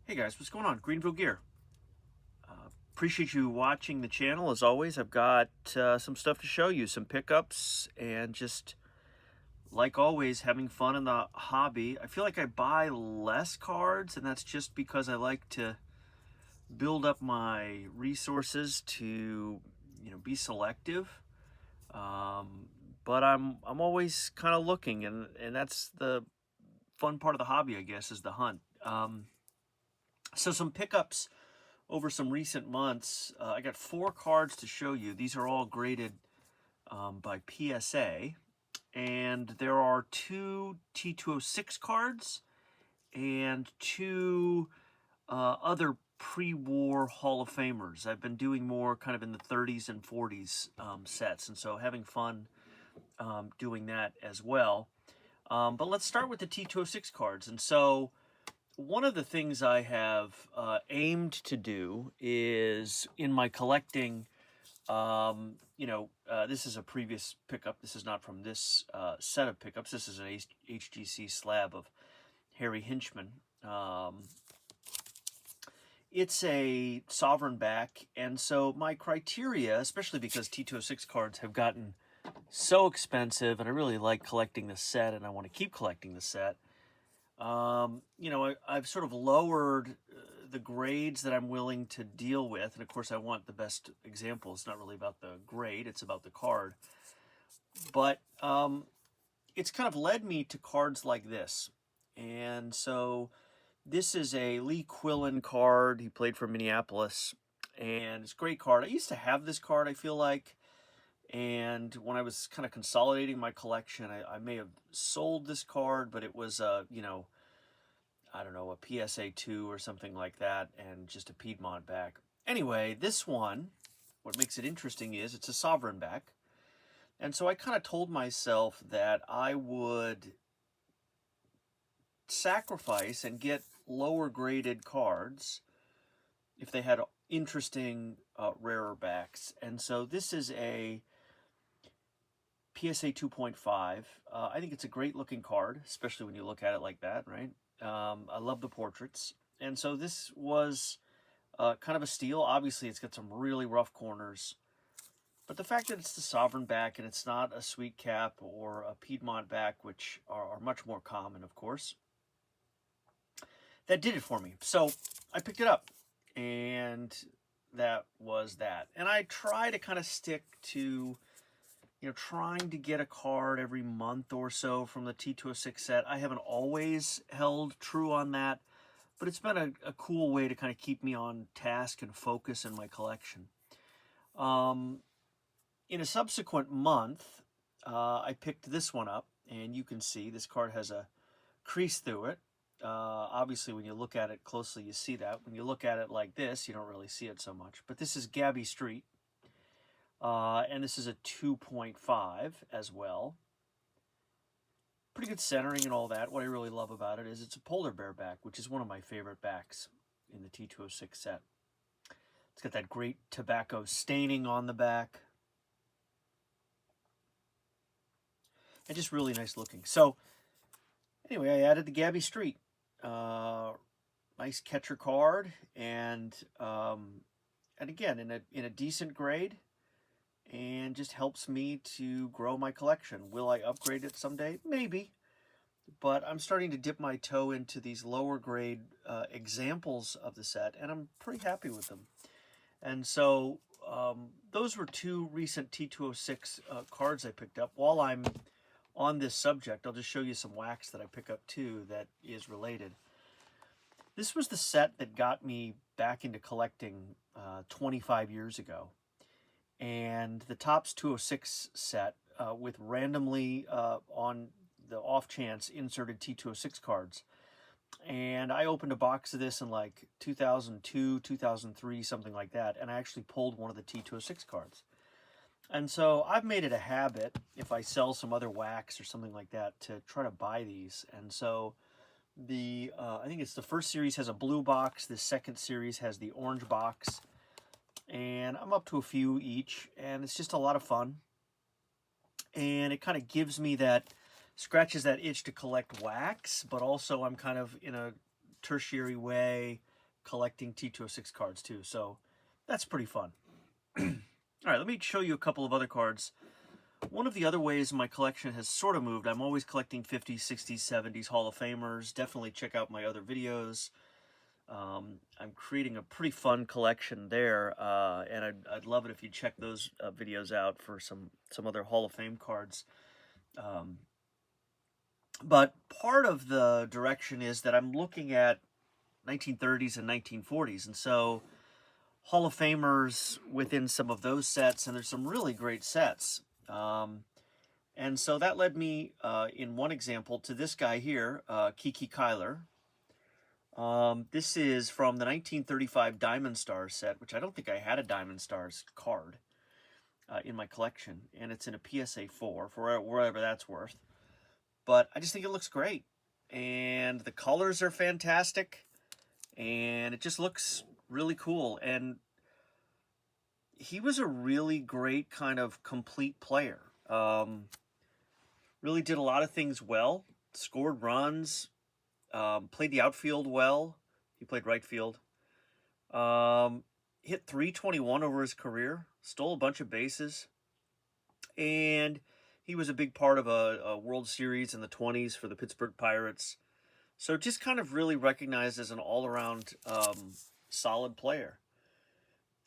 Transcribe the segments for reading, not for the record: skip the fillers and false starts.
Hey guys, what's going on? Greenville Gear. Appreciate you watching the channel. As always, I've got some stuff to show you, some pickups, and just like always, having fun in the hobby. I feel like I buy less cards, and that's just because I like to build up my resources to, be selective. Um, but I'm always kind of looking, and that's the fun part of the hobby, I guess, is the hunt. So some pickups over some recent months. I got 4 cards to show you. These are all graded by PSA. And there are 2 T206 cards and 2 other pre-war Hall of Famers. I've been doing more kind of in the 30s and 40s sets, and so having fun doing that as well. But let's start with the T206 cards. And so one of the things I have aimed to do is in my collecting, this is a previous pickup. This is not from this set of pickups. This is an HGC slab of Harry Hinchman. It's a sovereign back, and so my criteria, especially because T206 cards have gotten so expensive, and I really like collecting the set, and I want to keep collecting the set. I've sort of lowered the grades that I'm willing to deal with. And of course, I want the best example. It's not really about the grade, it's about the card. But it's kind of led me to cards like this. And so this is a Lee Quillen card. He played for Minneapolis. And it's a great card. I used to have this card, I feel like. And when I was kind of consolidating my collection, I may have sold this card, but it was, I don't know, a PSA 2 or something like that, and just a Piedmont back. Anyway, this one, what makes it interesting is it's a sovereign back. And so I kind of told myself that I would sacrifice and get lower graded cards if they had interesting, rarer backs. And so this is a PSA 2.5. I think it's a great looking card, especially when you look at it like that, right? I love the portraits. And so this was kind of a steal. Obviously, it's got some really rough corners. But the fact that it's the sovereign back and it's not a sweet cap or a Piedmont back, which are much more common, of course, that did it for me. So I picked it up, and that was that. And I try to kind of stick to trying to get a card every month or so from the T206 set. I haven't always held true on that, but it's been a cool way to kind of keep me on task and focus in my collection. In a subsequent month, I picked this one up, and you can see this card has a crease through it. Obviously, when you look at it closely, you see that. When you look at it like this, you don't really see it so much. But this is Gabby Street. And this is a 2.5 as well. Pretty good centering and all that. What I really love about it is it's a polar bear back, which is one of my favorite backs in the T206 set. It's got that great tobacco staining on the back. And just really nice looking. So, anyway, I added the Gabby Street. Nice catcher card. And again, in a decent grade. And just helps me to grow my collection. Will I upgrade it someday? Maybe. But I'm starting to dip my toe into these lower grade examples of the set, and I'm pretty happy with them. And so those were 2 recent T206 cards I picked up. While I'm on this subject, I'll just show you some wax that I pick up too that is related. This was the set that got me back into collecting 25 years ago. And the Topps 206 set with randomly on the off chance inserted T206 cards. And I opened a box of this in like 2002, 2003, something like that. And I actually pulled one of the T206 cards. And so I've made it a habit, if I sell some other wax or something like that, to try to buy these. And so I think it's the first series has a blue box. The second series has the orange box. And I'm up to a few each, and it's just a lot of fun. And it kind of gives me scratches that itch to collect wax, but also I'm kind of in a tertiary way collecting T206 cards too, so that's pretty fun. All right, let me show you a couple of other cards. One of the other ways my collection has sort of moved, I'm always collecting 50s, 60s, 70s Hall of Famers. Definitely check out my other videos. I'm creating a pretty fun collection there, and I'd love it if you check those videos out for some other Hall of Fame cards. But part of the direction is that I'm looking at 1930s and 1940s, and so Hall of Famers within some of those sets, and there's some really great sets. And so that led me, in one example, to this guy here, Kiki Kyler. This is from the 1935 Diamond Stars set, which I don't think I had a Diamond Stars card in my collection, and it's in a PSA 4, for whatever that's worth. But I just think it looks great, and the colors are fantastic, and it just looks really cool. And he was a really great kind of complete player. Really did a lot of things well, scored runs, played the outfield well. He played right field. Hit .321 over his career, stole a bunch of bases, and he was a big part of a World Series in the 20s for the Pittsburgh Pirates. So just kind of really recognized as an all-around solid player.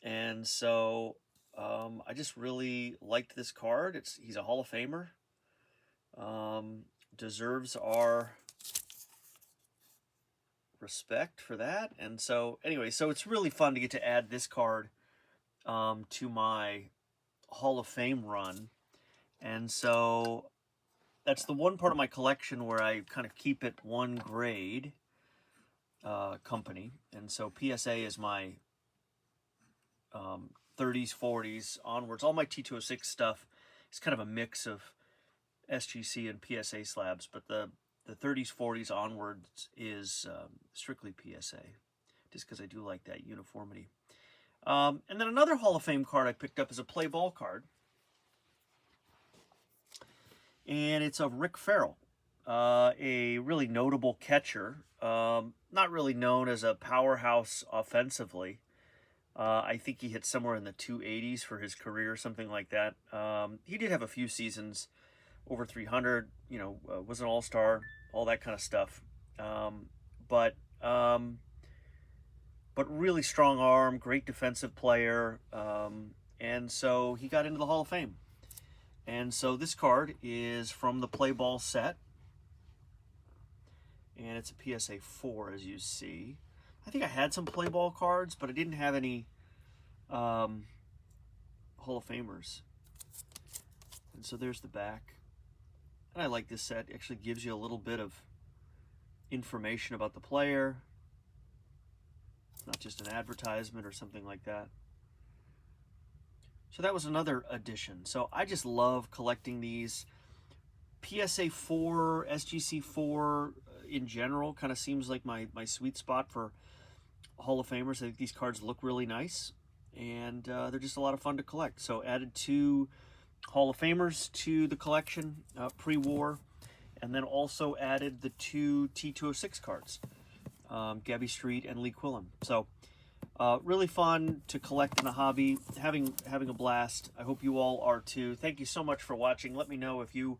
And so I just really liked this card. He's a Hall of Famer. Deserves our respect for that. And so anyway, so it's really fun to get to add this card to my Hall of Fame run. And so that's the one part of my collection where I kind of keep it one grade company. And so PSA is my 30s, 40s onwards. All my T206 stuff is kind of a mix of SGC and PSA slabs, but the 30s, 40s onwards is strictly PSA, just because I do like that uniformity. And then another Hall of Fame card I picked up is a play ball card, and it's of Rick Farrell, a really notable catcher, not really known as a powerhouse offensively. I think he hit somewhere in the 280s for his career, something like that. He did have a few seasons over 300, was an all-star, all that kind of stuff. But really strong arm, great defensive player, and so he got into the Hall of Fame. And so this card is from the play ball set, and it's a PSA 4, as you see. I think I had some play ball cards, but I didn't have any Hall of Famers. And so there's the back. And I like this set. It actually gives you a little bit of information about the player. It's not just an advertisement or something like that. So that was another addition. So I just love collecting these. PSA 4, SGC 4 in general kind of seems like my sweet spot for Hall of Famers. I think these cards look really nice, and they're just a lot of fun to collect. So added 2 Hall of Famers to the collection, pre-war, and then also added the 2 T206 cards, Gabby Street and Lee Quillen. So really fun to collect in the hobby, having a blast. I hope you all are too. Thank you so much for watching. Let me know if you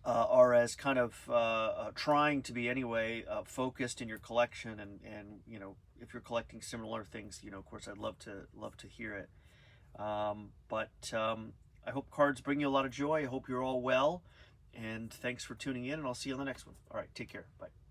are as kind of trying to be anyway focused in your collection, and if you're collecting similar things, of course I'd love to hear it. But I hope cards bring you a lot of joy. I hope you're all well, and thanks for tuning in, and I'll see you on the next one. All right, take care. Bye.